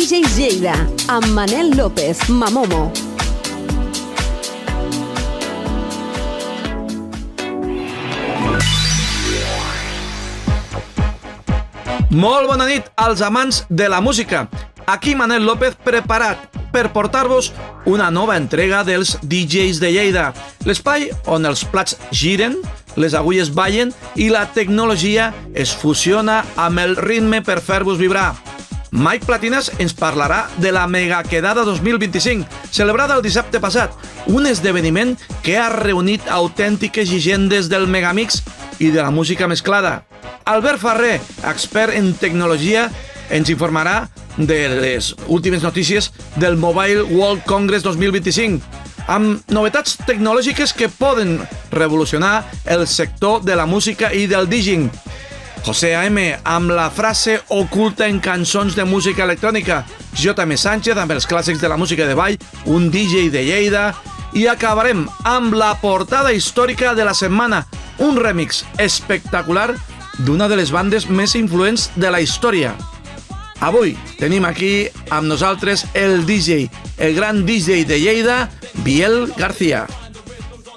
DJs Lleida, amb Manel López, Mamomo. Molt bona nit als amants de la música. Aquí Manel López preparat per portar-vos una nova entrega dels DJs de Lleida. L'espai on els plats giren, les agulles ballen i la tecnologia es fusiona amb el ritme per fer-vos vibrar. Mike Platinas ens parlarà de la Megaquedada 2025, celebrada el dissabte passat, un esdeveniment que ha reunit autèntiques llegendes del megamix i de la música mesclada. Albert Ferrer, expert en tecnologia, ens informarà de les últimes notícies del Mobile World Congress 2025, amb novetats tecnològiques que poden revolucionar el sector de la música i del DJing. José A.M. amb la frase oculta en cançons de música electrònica, J.M. Sánchez amb els clàssics de la música de ball, un DJ de Lleida, i acabarem amb la portada històrica de la setmana, un remix espectacular d'una de les bandes més influents de la història. Avui tenim aquí amb nosaltres el DJ, el gran DJ de Lleida, Biel García.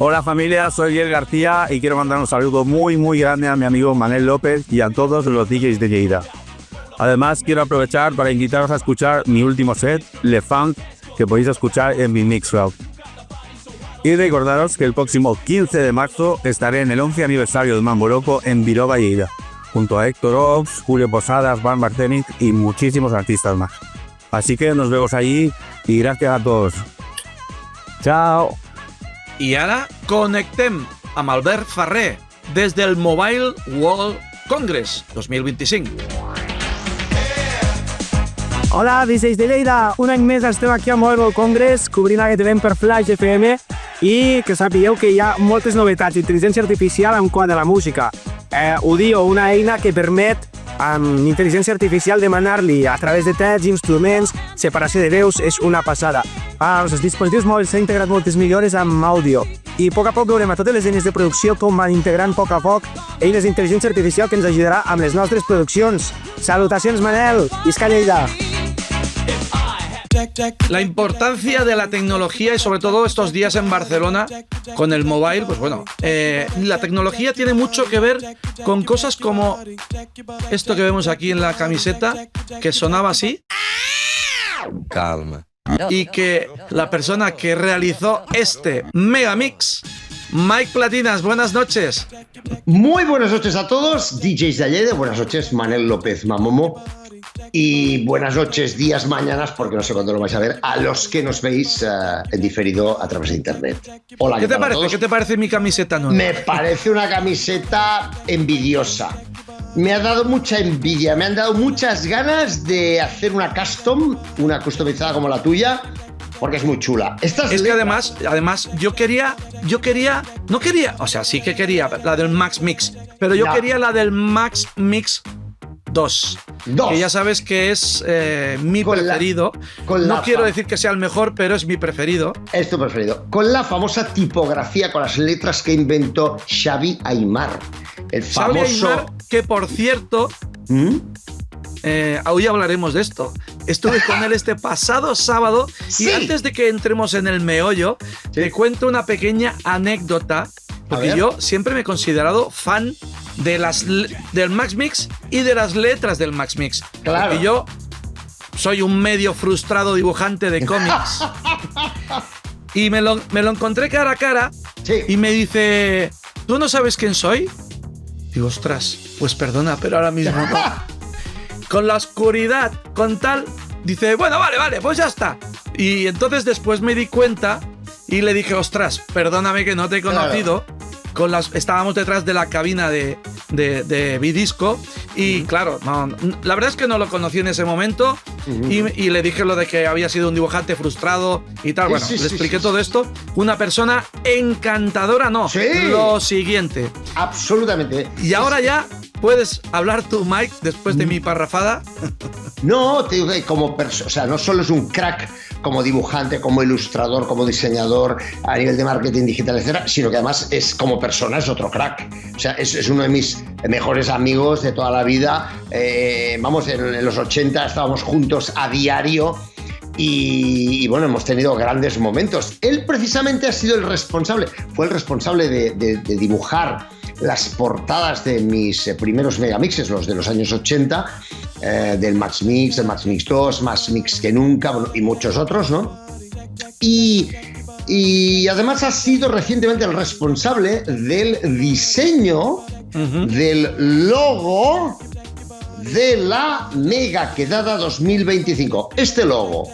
Hola familia, soy Biel García y quiero mandar un saludo muy grande a mi amigo Manel López y a todos los DJs de Lleida. Además quiero aprovechar para invitaros a escuchar mi último set, Le Funk, que podéis escuchar en mi Mixcloud. Y recordaros que el próximo 15 de marzo estaré en el 11 aniversario de Mambo Loco en Biloba, Lleida, junto a Héctor Ox, Julio Posadas, Van Martenic y muchísimos artistas más. Así que nos vemos allí y gracias a todos. Chao. I ara connectem amb Albert Ferrer des del Mobile World Congress 2025. Hola, DJs de Lleida. Un any més estem aquí al Mobile World Congress cobrint aquest event per Flash FM i que sapigueu que hi ha moltes novetats d'intel·ligència artificial en quant a la música. Udio, una eina que permet amb intel·ligència artificial demanar-li a través de text, instruments, separació de veus, és una passada. Als dispositius mòbils s'ha integrat moltes millores amb àudio i a poc veurem a totes les eines de producció com van integrant a poc eines d'intel·ligència artificial que ens ajudarà amb les nostres produccions. Salutacions, Manel! Isca Lleida! La importancia de la tecnología y sobre todo estos días en Barcelona con el mobile, pues bueno, la tecnología tiene mucho que ver con cosas como esto que vemos aquí en la camiseta, que sonaba así. Calma. Y que la persona que realizó este megamix, Mike Platinas, buenas noches. Muy buenas noches a todos, DJs de Lleida, buenas noches, Manel López Mamomo. Y buenas noches, días, mañanas, porque no sé cuándo lo vais a ver, a los que nos veis en diferido a través de internet. Hola, ¿Qué te parece? ¿Qué te parece mi camiseta nueva? Me parece una camiseta envidiosa. Me ha dado mucha envidia, me han dado muchas ganas de hacer una custom, una customizada como la tuya, porque es muy chula. Es que además yo quería, o sea, sí que quería la del Max Mix, pero yo quería la del Max Mix 2, que ya sabes que es mi preferido. No quiero decir que sea el mejor, pero es mi preferido. Es tu preferido. Con la famosa tipografía, con las letras que inventó Xavi Aimar. El famoso... Xavi Aimar, que por cierto, hoy hablaremos de esto. Estuve con él este pasado sábado y antes de que entremos en el meollo, te cuento una pequeña anécdota, porque yo siempre me he considerado fan de del Max Mix y de las letras del Max Mix. Claro. Porque yo soy un medio frustrado dibujante de cómics. Y me lo encontré cara a cara y me dice, ¿tú no sabes quién soy? Digo, ostras, pues perdona, pero ahora mismo no. Con la oscuridad, con tal, dice, bueno, vale, pues ya está. Y entonces después me di cuenta y le dije, ostras, perdóname que no te he conocido. Claro. Estábamos detrás de la cabina de Bidisco y claro, la verdad es que no lo conocí en ese momento y le dije lo de que había sido un dibujante frustrado y tal. Bueno, le expliqué todo esto. Una persona encantadora, lo siguiente. Absolutamente. Y ahora ya ¿Puedes hablar tú, Mike, después de mi parrafada? No, te digo que como persona, o sea, no solo es un crack como dibujante, como ilustrador, como diseñador a nivel de marketing digital, etcétera, sino que además es como persona, es otro crack. O sea, es uno de mis mejores amigos de toda la vida. Vamos, en los 80 estábamos juntos a diario. Y bueno, hemos tenido grandes momentos. Él precisamente ha sido fue el responsable de dibujar las portadas de mis primeros megamixes, los de los años 80, del Max Mix, del Max Mix 2, Max Mix que nunca, bueno, y muchos otros, ¿no? Y además ha sido recientemente el responsable del diseño del logo de la Mega Quedada 2025. Este logo,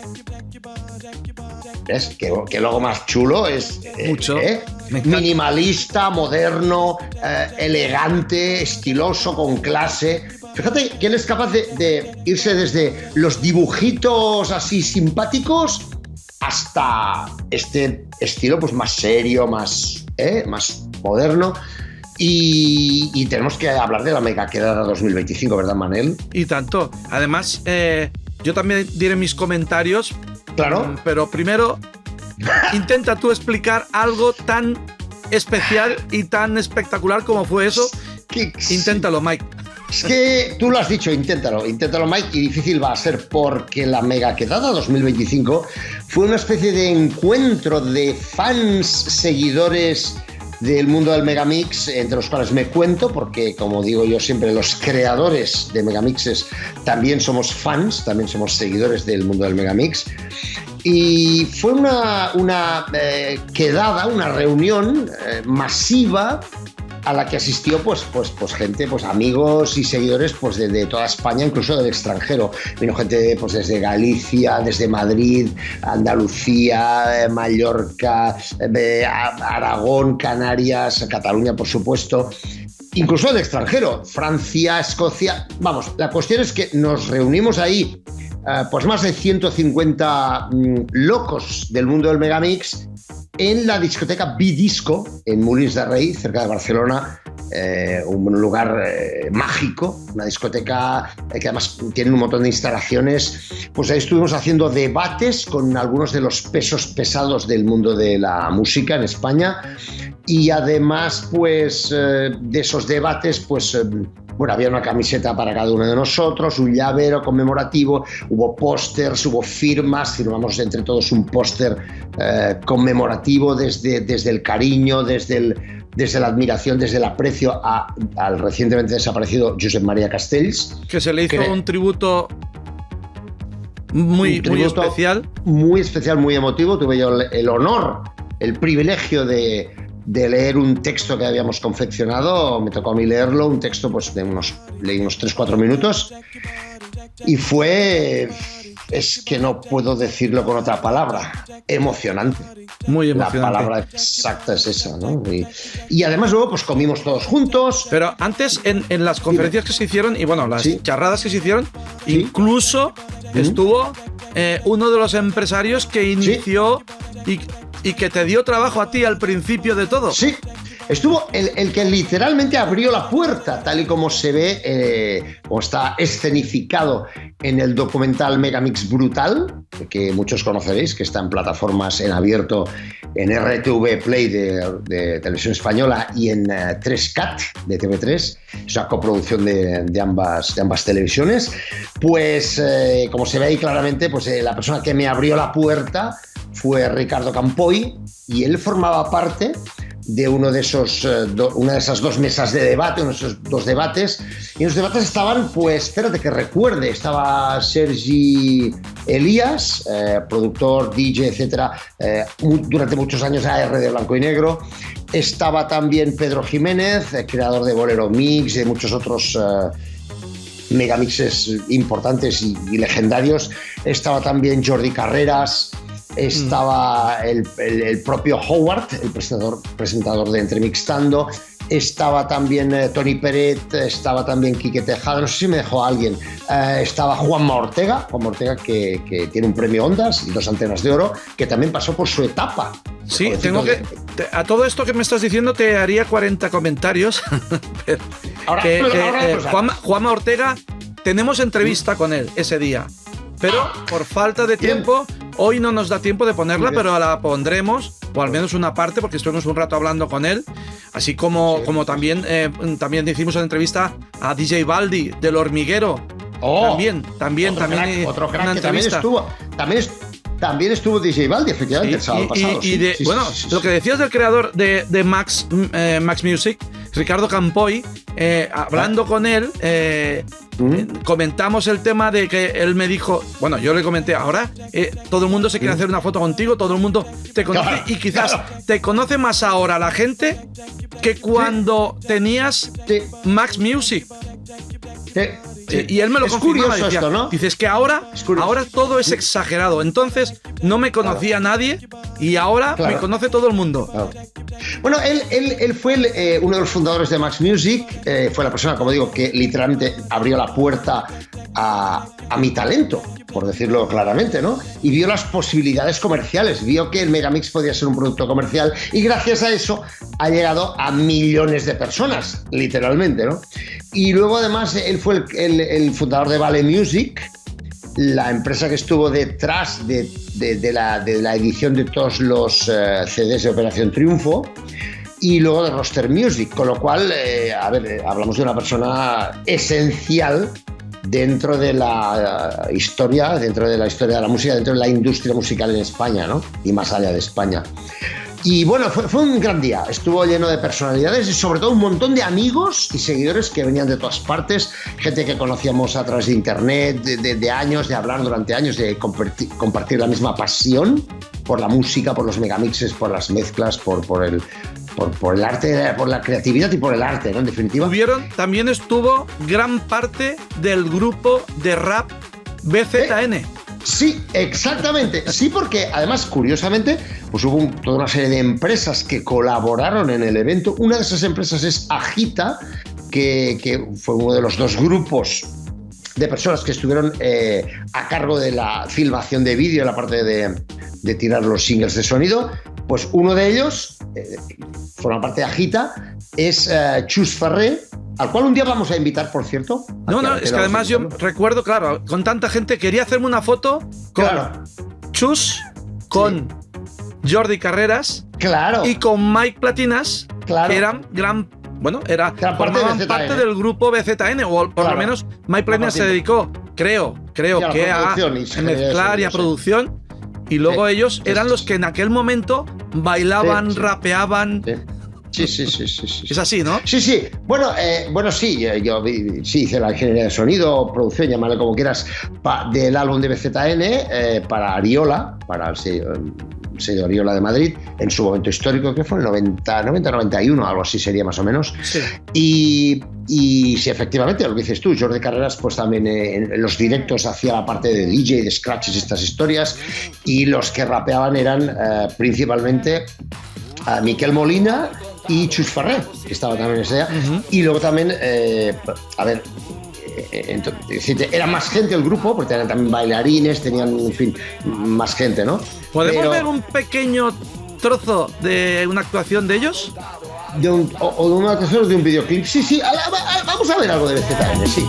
¿ves? ¿Qué logo más chulo es? Mucho. Minimalista, moderno, elegante, estiloso, con clase. Fíjate que él es capaz de irse desde los dibujitos así simpáticos hasta este estilo pues más serio, más moderno. Y tenemos que hablar de la Mega Quedada 2025, ¿verdad, Manel? Y tanto. Además, yo también diré mis comentarios. Claro. Pero primero, intenta tú explicar algo tan especial y tan espectacular como fue eso. Inténtalo, Mike. Es que tú lo has dicho, inténtalo, Mike, y difícil va a ser porque la Mega Quedada 2025 fue una especie de encuentro de fans, seguidores del mundo del Megamix, entre los cuales me cuento, porque como digo yo siempre, los creadores de Megamixes también somos fans, también somos seguidores del mundo del Megamix. Y fue una quedada, una reunión masiva a la que asistió pues gente, pues amigos y seguidores pues de toda España, incluso del extranjero. Vino gente pues desde Galicia, desde Madrid, Andalucía, Mallorca, Aragón, Canarias, Cataluña, por supuesto. Incluso del extranjero, Francia, Escocia. Vamos, la cuestión es que nos reunimos ahí pues más de 150 locos del mundo del Megamix en la discoteca Bidisco, en Molins de Rei, cerca de Barcelona, un lugar mágico, una discoteca que además tiene un montón de instalaciones. Pues ahí estuvimos haciendo debates con algunos de los pesos pesados del mundo de la música en España, y además pues de esos debates pues bueno, había una camiseta para cada uno de nosotros, un llavero conmemorativo, hubo pósters, hubo firmamos entre todos un póster conmemorativo desde el cariño, desde la admiración, desde el aprecio al recientemente desaparecido Josep María Castells. Que se le hizo un tributo muy especial. Muy especial, muy emotivo. Tuve yo el honor, el privilegio de leer un texto que habíamos confeccionado. Me tocó a mí leerlo, un texto pues leí unos 3-4 minutos, y es que no puedo decirlo con otra palabra, emocionante. Muy emocionante. La palabra exacta es esa, ¿no? Y además luego pues comimos todos juntos. Pero antes en las conferencias que se hicieron y bueno, las charradas que se hicieron, incluso estuvo uno de los empresarios que inició y que te dio trabajo a ti al principio de todo. Sí, estuvo el que literalmente abrió la puerta, tal y como se ve, o está escenificado en el documental Megamix Brutal, que muchos conoceréis, que está en plataformas en abierto, en RTV Play de Televisión Española y en 3CAT de TV3, es una coproducción de ambas televisiones. Pues como se ve ahí claramente, pues la persona que me abrió la puerta fue Ricardo Campoy, y él formaba parte de una de esas dos mesas de debate, uno de esos dos debates, y en los debates estaban, pues, espérate que recuerde, estaba Sergi Elías, productor, DJ, etcétera, durante muchos años AR de Blanco y Negro. Estaba también Pedro Jiménez, creador de Bolero Mix y de muchos otros megamixes importantes y legendarios. Estaba también Jordi Carreras. Estaba el propio Howard, el presentador de Entremixtando. Estaba también Tony Peret, estaba también Quique Tejada, no sé si me dejó alguien. Estaba Juanma Ortega que tiene un premio Ondas y 2 antenas de oro, que también pasó por su etapa. Sí, a todo esto que me estás diciendo te haría 40 comentarios, Ahora Juanma Ortega, tenemos entrevista con él ese día, pero por falta de tiempo, hoy no nos da tiempo de ponerla, pero la pondremos, o al menos una parte, porque estuvimos un rato hablando con él, así como también hicimos una entrevista a DJ Baldi, del Hormiguero. También otro crack una que también estuvo. También estuvo DJ Baldi, efectivamente, el sábado pasado. Lo que decías del creador de Max Music, Ricardo Campoy, hablando con él, comentamos el tema de que él me dijo, bueno, yo le comenté, ahora todo el mundo se quiere hacer una foto contigo, todo el mundo te conoce, y quizás te conoce más ahora la gente que cuando tenías Max Music. Y él me lo confirmaba, decía, esto, ¿no? Dices que ahora todo es exagerado. Entonces no me conocía nadie y ahora me conoce todo el mundo. Claro. Bueno, él fue uno de los fundadores de Max Music, fue la persona, como digo, que literalmente abrió la puerta a mi talento, por decirlo claramente, ¿no? Y vio las posibilidades comerciales, vio que el Megamix podía ser un producto comercial y gracias a eso ha llegado a millones de personas, literalmente, ¿no? Y luego además él fue el fundador de Vale Music, la empresa que estuvo detrás de la edición de todos los CDs de Operación Triunfo, y luego de Roster Music, con lo cual, hablamos de una persona esencial dentro de la historia de la música, dentro de la industria musical en España, ¿no? Y más allá de España. Y bueno, fue un gran día, estuvo lleno de personalidades y sobre todo un montón de amigos y seguidores que venían de todas partes, gente que conocíamos a través de internet, de años, de hablar durante años, de compartir la misma pasión por la música, por los megamixes, por las mezclas, por el arte, por la creatividad y por el arte, ¿no? En definitiva. También estuvo gran parte del grupo de rap BZN. Sí, exactamente. Sí, porque además, curiosamente, pues hubo toda una serie de empresas que colaboraron en el evento. Una de esas empresas es Agita, que fue uno de los dos grupos de personas que estuvieron a cargo de la filmación de vídeo, la parte de tirar los singles de sonido. Pues uno de ellos, forma parte de Agita, es Chus Ferrer, al cual un día vamos a invitar, por cierto. Es que además yo recuerdo, claro, con tanta gente, quería hacerme una foto con Chus, con Jordi Carreras, y con Mike Platinas, que eran formaban parte del grupo BZN, o por lo menos Mike Platinas se dedicó, creo que a mezclar y a producción, y luego ellos eran los que en aquel momento bailaban, rapeaban. Sí. Es así, ¿no? Sí. Bueno, sí, yo hice la ingeniería de sonido, producción, llámale como quieras, del álbum de BZN para Ariola, para el sello Ariola de Madrid, en su momento histórico, que fue el 90-91, algo así sería más o menos. Sí. Y sí, efectivamente, lo que dices tú, Jordi Carreras, pues también en los directos hacía la parte de DJ, de scratches, estas historias, y los que rapeaban eran principalmente Miquel Molina y Chus Ferrer, que estaba también en ese día. Y luego también, era más gente el grupo, porque tenían también bailarines, tenían, en fin, más gente, ¿no? ¿Podemos ver un pequeño trozo de una actuación de ellos? De una actuación de un videoclip. Sí, vamos a ver algo de BZN, sí.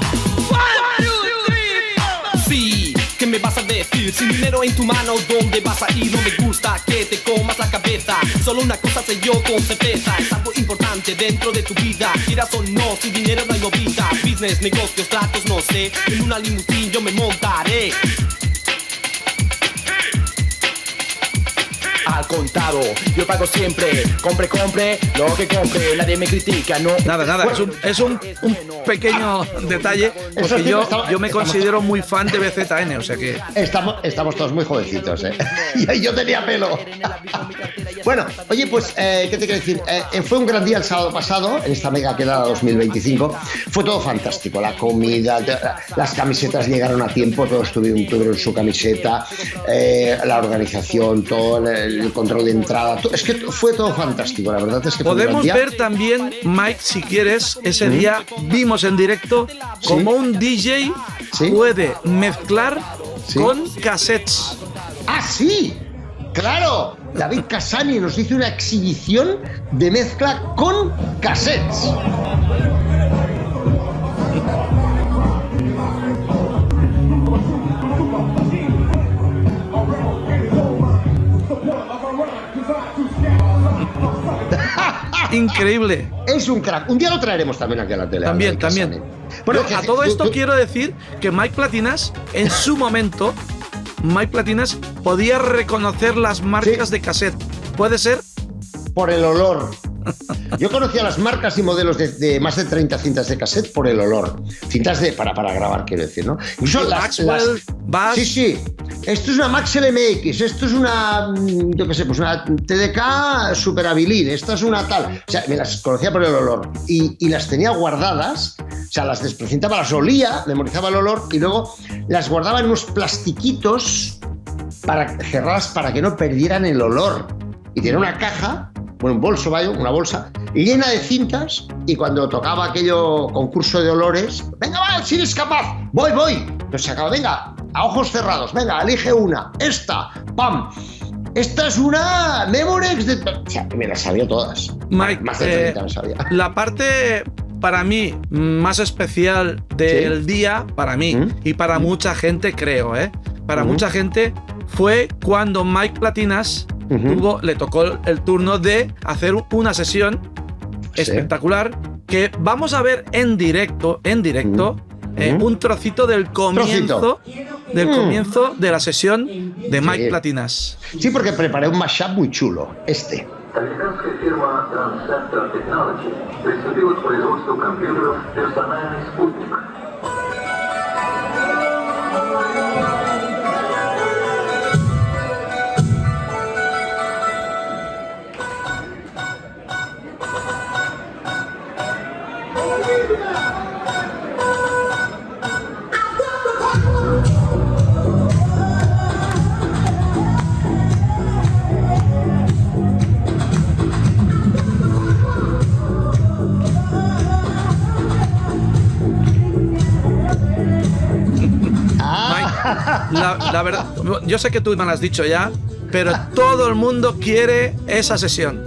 ¿Qué me vas a decir? Sin dinero en tu mano, ¿dónde vas a ir? No me gusta que te comas la cabeza. Solo una cosa sé yo con certeza, es algo importante dentro de tu vida. Quieras o no, sin dinero no hay movida. Business, negocios, tratos, no sé. En una limusín yo me montaré. Al contado, yo pago siempre. Compre, lo que compre. Nadie me critica, no. Nada, es un pequeño detalle, porque yo me considero muy fan de BZN, o sea que... Estamos todos muy jovencitos, ¿eh? Yo tenía pelo. Bueno, oye, pues, ¿qué te quiero decir? Fue un gran día el sábado pasado, en esta mega quedada 2025. Fue todo fantástico, la comida, las camisetas llegaron a tiempo, todos tuvieron su camiseta, la organización, todo el control de entrada, es que fue todo fantástico, la verdad es que podemos ver también, Mike, si quieres, ese día vimos en directo cómo un DJ puede mezclar con cassettes. ¡Ah, sí! ¡Claro! David Casani nos hizo una exhibición de mezcla con cassettes. increíble. Es un crack. Un día lo traeremos también aquí a la tele. También. Bueno, Yo, a todo esto quiero decir que Mike Platinas, en su momento, Mike Platinas podía reconocer las marcas de cassette. ¿Puede ser? Por el olor. Yo conocía las marcas y modelos de más de 30 cintas de cassette por el olor. Cintas para grabar, quiero decir, ¿no? Incluso Maxwell, Bass. Sí. Esto es una Maxell MX, esto es una, yo qué sé, pues una TDK Super Abilin, esta es una tal. O sea, me las conocía por el olor y las tenía guardadas, o sea, las desprecintaba, las olía, memorizaba el olor y luego las guardaba en unos plastiquitos cerradas para que no perdieran el olor. Y tenía una caja, bueno, un bolso, vaya, una bolsa, llena de cintas, y cuando tocaba aquello concurso de olores, venga, va, si eres capaz, voy. Entonces sacaba, venga, a ojos cerrados, venga, elige una, esta, pam. Esta es una Memorex de... O sea, me las sabía todas. Mike, más de 30 me sabía. La parte, para mí, más especial del día, para mí, y para mucha gente, creo, para mucha gente, fue cuando Mike Platinas le tocó el turno de hacer una sesión espectacular que vamos a ver en directo, un trocito del comienzo de la sesión de Mike Platinas. Sí, porque preparé un mashup muy chulo, este. Американская фирма Transceptor Technology приступила к производству компьютеров «Персональный спутник». La verdad, yo sé que tú me lo has dicho ya, pero todo el mundo quiere esa sesión.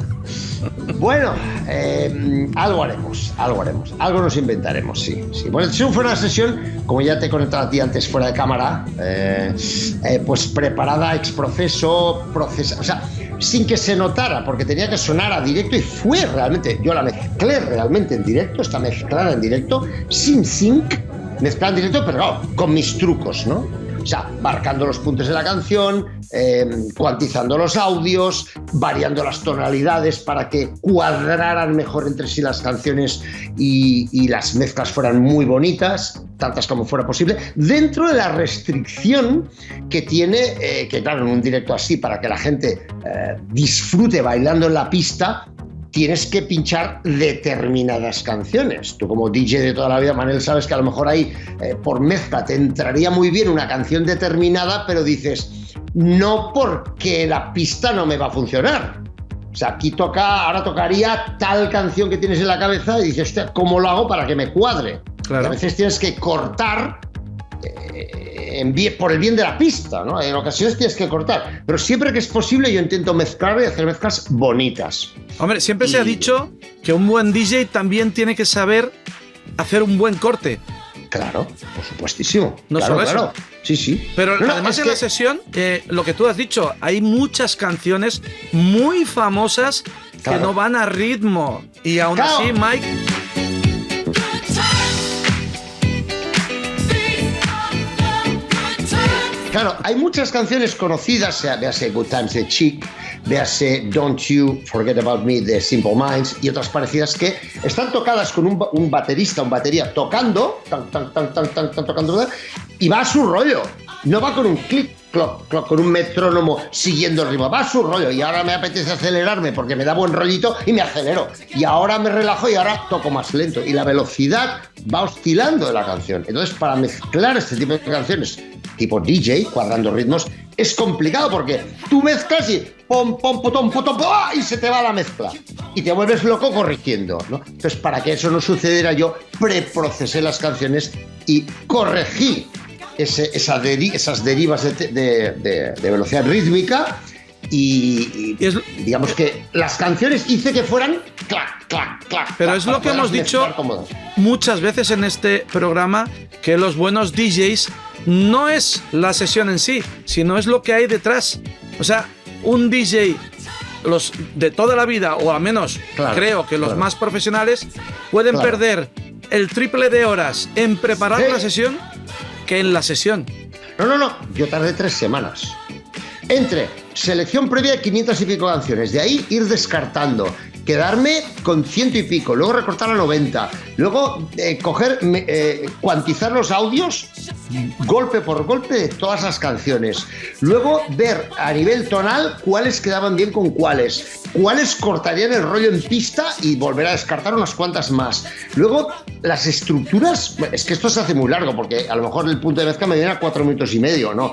Bueno, algo haremos, algo nos inventaremos, sí. Bueno, si fue una sesión, como ya te he comentado a ti antes fuera de cámara, pues preparada ex profeso, o sea, sin que se notara, porque tenía que sonar a directo y fue realmente, yo la mezclé realmente en directo, está mezclada en directo, sin sync, mezclada en directo, pero claro, con mis trucos, ¿no? O sea, marcando los puntos de la canción, cuantizando los audios, variando las tonalidades para que cuadraran mejor entre sí las canciones y las mezclas fueran muy bonitas, tantas como fuera posible, dentro de la restricción que tiene, que claro, en un directo así, para que la gente disfrute bailando en la pista, tienes que pinchar determinadas canciones. Tú como DJ de toda la vida, Manel, sabes que a lo mejor ahí por mezcla te entraría muy bien una canción determinada, pero dices, no porque la pista no me va a funcionar. O sea, aquí ahora tocaría tal canción que tienes en la cabeza y dices, hostia, ¿cómo lo hago para que me cuadre? Claro. Y a veces tienes que cortar por el bien de la pista, ¿no? En ocasiones tienes que cortar, pero siempre que es posible yo intento mezclar y hacer mezclas bonitas. Hombre, siempre se ha dicho que un buen DJ también tiene que saber hacer un buen corte. Claro, por supuestísimo. No claro, solo eso. claro. Sí. Pero además en la sesión, lo que tú has dicho, hay muchas canciones muy famosas que no van a ritmo. Y aún así, Mike... Claro, hay muchas canciones conocidas, véase Good Times de Chic, véase Don't You Forget About Me de Simple Minds y otras parecidas que están tocadas con un batería tocando, tocando, y va a su rollo, no va con un clic, cloc, cloc, con un metrónomo siguiendo el ritmo, va a su rollo y ahora me apetece acelerarme porque me da buen rollito y me acelero y ahora me relajo y ahora toco más lento y la velocidad va oscilando de la canción. Entonces, para mezclar este tipo de canciones tipo DJ, cuadrando ritmos, es complicado porque tú mezclas y pom, pom, potón, potón, y se te va la mezcla y te vuelves loco corrigiendo, ¿no? Entonces, para que eso no sucediera, yo preprocesé las canciones y corregí esas derivas de velocidad rítmica y digamos que las canciones hice que fueran clac, clac, clac. Pero es lo que hemos dicho muchas veces en este programa, que los buenos DJs no es la sesión en sí, sino es lo que hay detrás. O sea, un DJ los de toda la vida, o al menos Claro, creo que los claro. más profesionales, pueden Claro. perder el triple de horas en preparar Sí. la sesión que en la sesión. No, yo tardé 3 semanas. Entre selección previa de 500 y pico canciones, de ahí ir descartando, quedarme con 100 y pico, luego recortar a 90, luego cuantizar los audios golpe por golpe de todas las canciones, luego ver a nivel tonal cuáles quedaban bien con cuáles cortarían el rollo en pista y volver a descartar unas cuantas más. Luego las estructuras, es que esto se hace muy largo porque a lo mejor el punto de mezcla me viene a 4 minutos y medio, ¿no?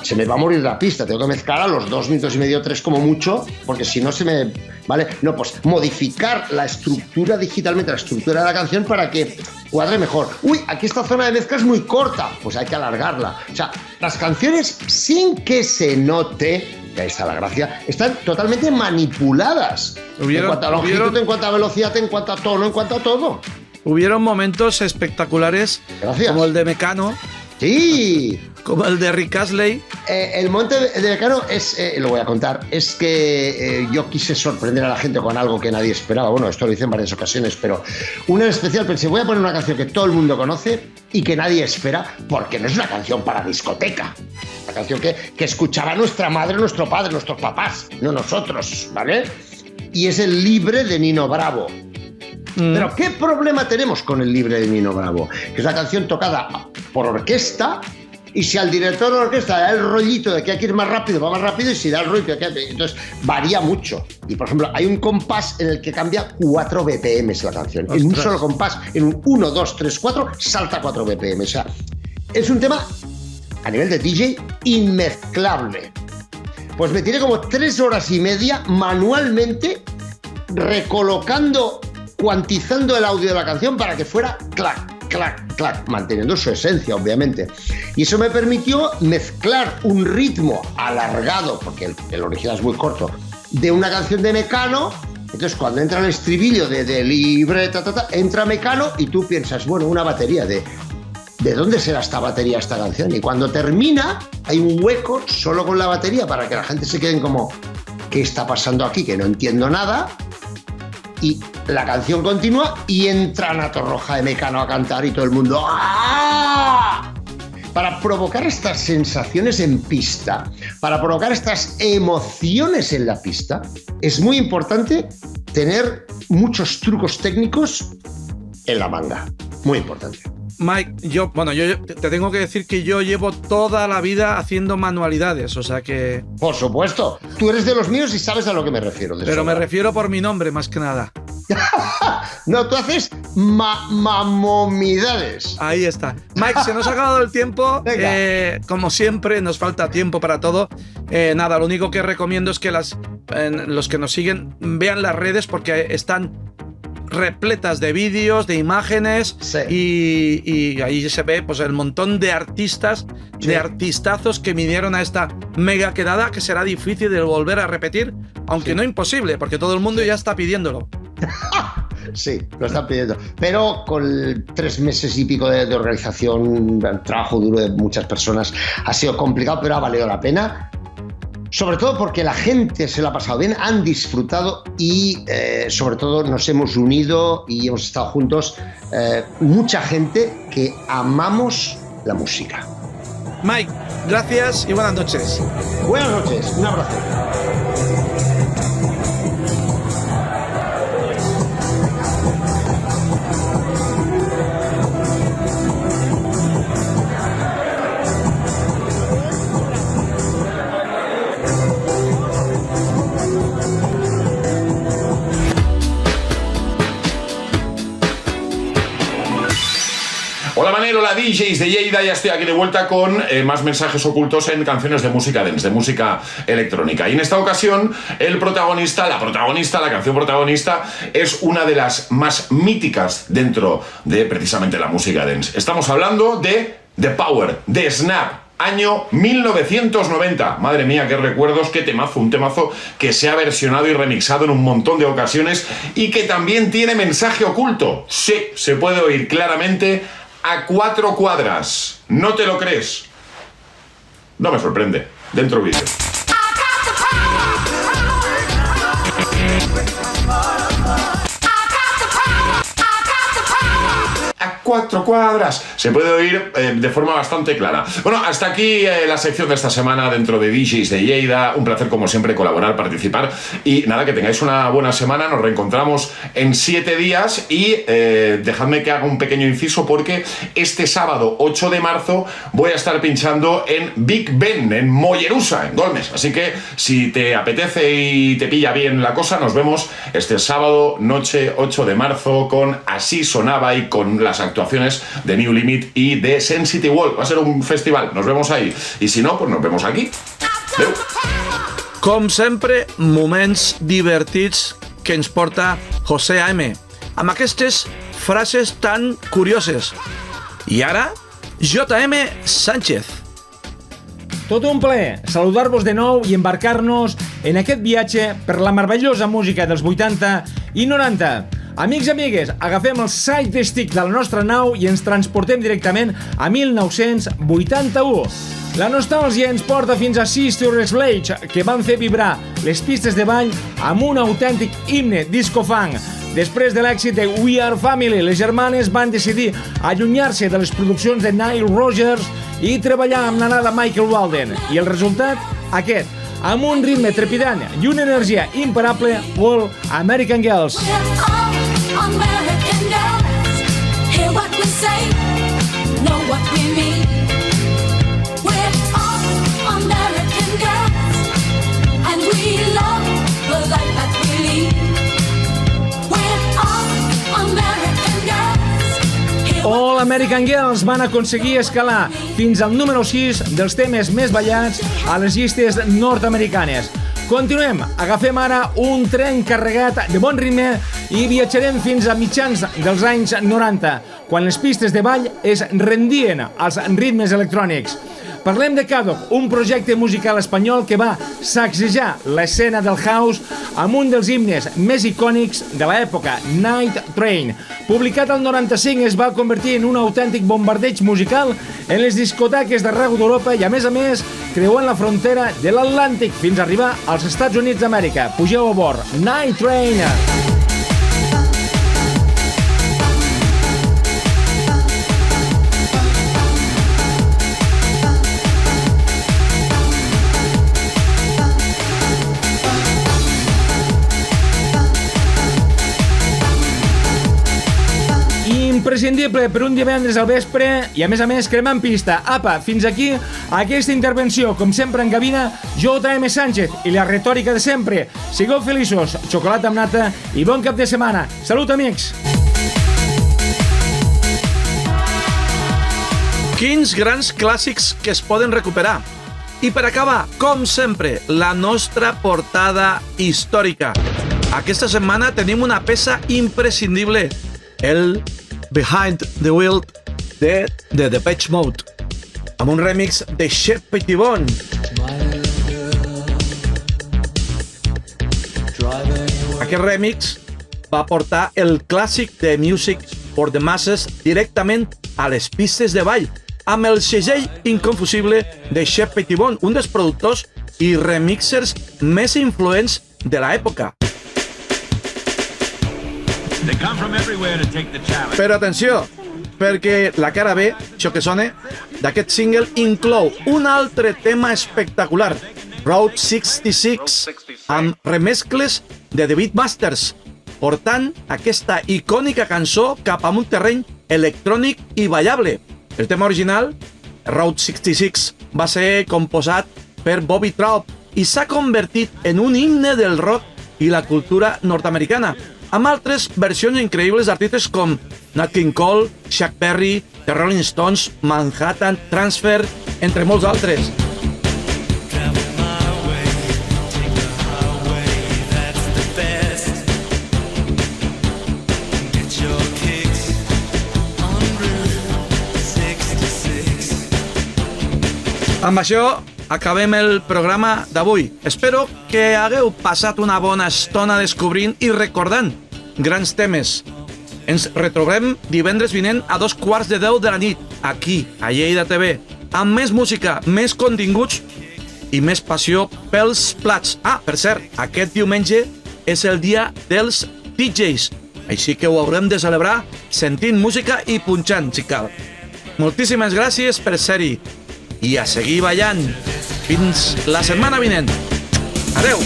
Se me va a morir la pista, tengo que mezclar a los 2 minutos y medio, 3 como mucho, porque si no se me... ¿Vale? No, pues modificar la estructura digitalmente, la estructura de la canción para que cuadre mejor. Uy, aquí esta zona de mezcla es muy corta, pues hay que alargarla. O sea, las canciones, sin que se note, que ahí está la gracia, están totalmente manipuladas. En cuanto a longitud, en cuanto a velocidad, en cuanto a tono, en cuanto a todo. Hubieron momentos espectaculares, Gracias. como el de Mecano, Sí. como el de Rick Astley. El momento de Mecano es, lo voy a contar, es que yo quise sorprender a la gente con algo que nadie esperaba. Bueno, esto lo hice en varias ocasiones, pero una en especial pensé, voy a poner una canción que todo el mundo conoce y que nadie espera, porque no es una canción para discoteca. Una canción que escuchaba nuestra madre, nuestro padre, nuestros papás, no nosotros, ¿vale? Y es el Libre de Nino Bravo. Pero ¿qué problema tenemos con el Libre de Nino Bravo? Que es una canción tocada por orquesta, y si al director de la orquesta da el rollito de que hay que ir más rápido, va más rápido, y si da el rollo de que entonces varía mucho. Y por ejemplo, hay un compás en el que cambia 4 BPM la canción. En un solo compás, en un 1, 2, 3, 4, salta 4 BPM. O sea, es un tema a nivel de DJ inmezclable. Pues me tiré como 3 horas y media manualmente recolocando, cuantizando el audio de la canción para que fuera clac, clac, clac, manteniendo su esencia, obviamente. Y eso me permitió mezclar un ritmo alargado, porque el original es muy corto, de una canción de Mecano. Entonces, cuando entra el estribillo de Libre, entra Mecano y tú piensas, bueno, una batería ¿de dónde será esta batería, esta canción? Y cuando termina, hay un hueco solo con la batería para que la gente se queden como, ¿qué está pasando aquí? Que no entiendo nada. Y la canción continúa y entra Nato Roja de Mecano a cantar y todo el mundo ¡ah! Para provocar estas sensaciones en pista, para provocar estas emociones en la pista, es muy importante tener muchos trucos técnicos en la manga. Muy importante. Mike, yo te tengo que decir que yo llevo toda la vida haciendo manualidades, o sea que... Por supuesto, tú eres de los míos y sabes a lo que me refiero. Pero me refiero por mi nombre, más que nada. No, tú haces mamomidades. Ahí está. Mike, se nos ha acabado el tiempo. Como siempre, nos falta tiempo para todo. Nada, lo único que recomiendo es que los que nos siguen vean las redes porque están repletas de vídeos, de imágenes, sí. y ahí se ve pues el montón de artistas, sí. de artistazos que vinieron a esta mega quedada que será difícil de volver a repetir, aunque sí. no imposible, porque todo el mundo ya está pidiéndolo. Sí, lo están pidiendo. Pero con 3 meses y pico de organización, trabajo duro de muchas personas, ha sido complicado, pero ha valido la pena. Sobre todo porque la gente se lo ha pasado bien, han disfrutado y sobre todo nos hemos unido y hemos estado juntos mucha gente que amamos la música. Mike, gracias y buenas noches. Buenas noches, un abrazo. Hola Manel, hola DJs de Lleida, ya estoy aquí de vuelta con más mensajes ocultos en canciones de música dance, de música electrónica. Y en esta ocasión la canción protagonista es una de las más míticas dentro de precisamente la música dance. Estamos hablando de The Power, de Snap. Año 1990. Madre mía, qué recuerdos, qué temazo. Un temazo que se ha versionado y remixado en un montón de ocasiones y que también tiene mensaje oculto. Sí, se puede oír claramente a 4 cuadras. ¿No te lo crees? No me sorprende. Dentro vídeo. 4 cuadras. Se puede oír de forma bastante clara. Bueno, hasta aquí la sección de esta semana dentro de DJs de Lleida. Un placer, como siempre, colaborar, participar. Y nada, que tengáis una buena semana. Nos reencontramos en 7 días. Y dejadme que haga un pequeño inciso, porque este sábado 8 de marzo voy a estar pinchando en Big Ben, en Mollerusa, en Golmes. Así que si te apetece y te pilla bien la cosa, nos vemos este sábado noche 8 de marzo con Así Sonaba y con las actuaciones de New Limit y de Sensity World. Va a ser un festival, nos vemos ahí. Y si no, pues nos vemos aquí. Adeu. Com sempre, moments divertits que ens porta José A.M. amb aquestes frases tan curioses. I ara, J.M. Sánchez. Tot un plaer saludar-vos de nou i embarcar-nos en aquest viatge per la meravellosa música dels 80 i 90. Amics i amigues, agafem el side-stick de la nostra nau i ens transportem directament a 1981. La nostàlgia ens porta fins a Sister Sledge, que van fer vibrar les pistes de ball amb un autèntic himne disco-funk. Després de l'èxit de We Are Family, les germanes van decidir allunyar-se de les produccions de Nile Rodgers i treballar amb l'anada Michael Walden. I el resultat? Aquest, amb un ritme trepidant i una energia imparable, All American Girls. American girls, hear what we say, know what we mean. We're all American girls, and we love the life that we lead. We're all American girls. All American Girls van aconseguir escalar fins al número 6 dels temes més ballats a les llistes nord-americanes. Continuem, agafem ara un tren carregat de bon ritme i viatjarem fins a mitjans dels anys 90, quan les pistes de ball es rendien als ritmes electrònics. Parlem de Kadok, un projecte musical espanyol que va sacsejar l'escena del house amb un dels himnes més icònics de l'època, Night Train. Publicat al 95, es va convertir en un autèntic bombardeig musical en les discoteques d'arreu d'Europa i, a més, creuant la frontera de l'Atlàntic fins a arribar als Estats Units d'Amèrica. Pugeu a bord, Night Train! Imprescindible per un divendres al vespre i, a més, cremant pista. Apa, fins aquí aquesta intervenció. Com sempre en cabina, J.M. Sánchez i la retòrica de sempre. Sigueu feliços, xocolata amb nata i bon cap de setmana. Salut, amics! Quins grans clàssics que es poden recuperar. I per acabar, com sempre, la nostra portada històrica. Aquesta setmana tenim una peça imprescindible, el Behind the Wheel de The Depeche Mode, amb un remix de Shep Pettibon. Aquest remix va portar el clàssic de Music for the Masses directament a les pistes de ball, amb el segell inconfusible de Shep Pettibon, un dels productors i remixers més influents de l'època. Però atenció, perquè la cara B, això que sona, d'aquest single inclou un altre tema espectacular, Route 66, amb remescles de The Beatmasters, portant aquesta icònica cançó cap a un terreny electrònic i ballable. El tema original, Route 66, va ser composat per Bobby Trout i s'ha convertit en un himne del rock i la cultura nord-americana, amb altres versions increïbles d'artistes com Nat King Cole, Chuck Berry, The Rolling Stones, Manhattan Transfer, entre molts altres. Amb això acabem el programa d'avui. Espero que hagueu passat una bona estona descobrint i recordant grans temes. Ens retrobem divendres vinent a 9:15 de la nit, aquí, a Lleida TV, amb més música, més continguts i més passió pels plats. Ah, per cert, aquest diumenge és el dia dels DJs. Així que ho haurem de celebrar sentint música i punxant, si cal. Moltíssimes gràcies per ser-hi i a seguir ballant. Fins la setmana vinent. Adeu!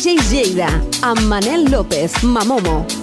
DJs Lleida, amb Manel López, Mamomo.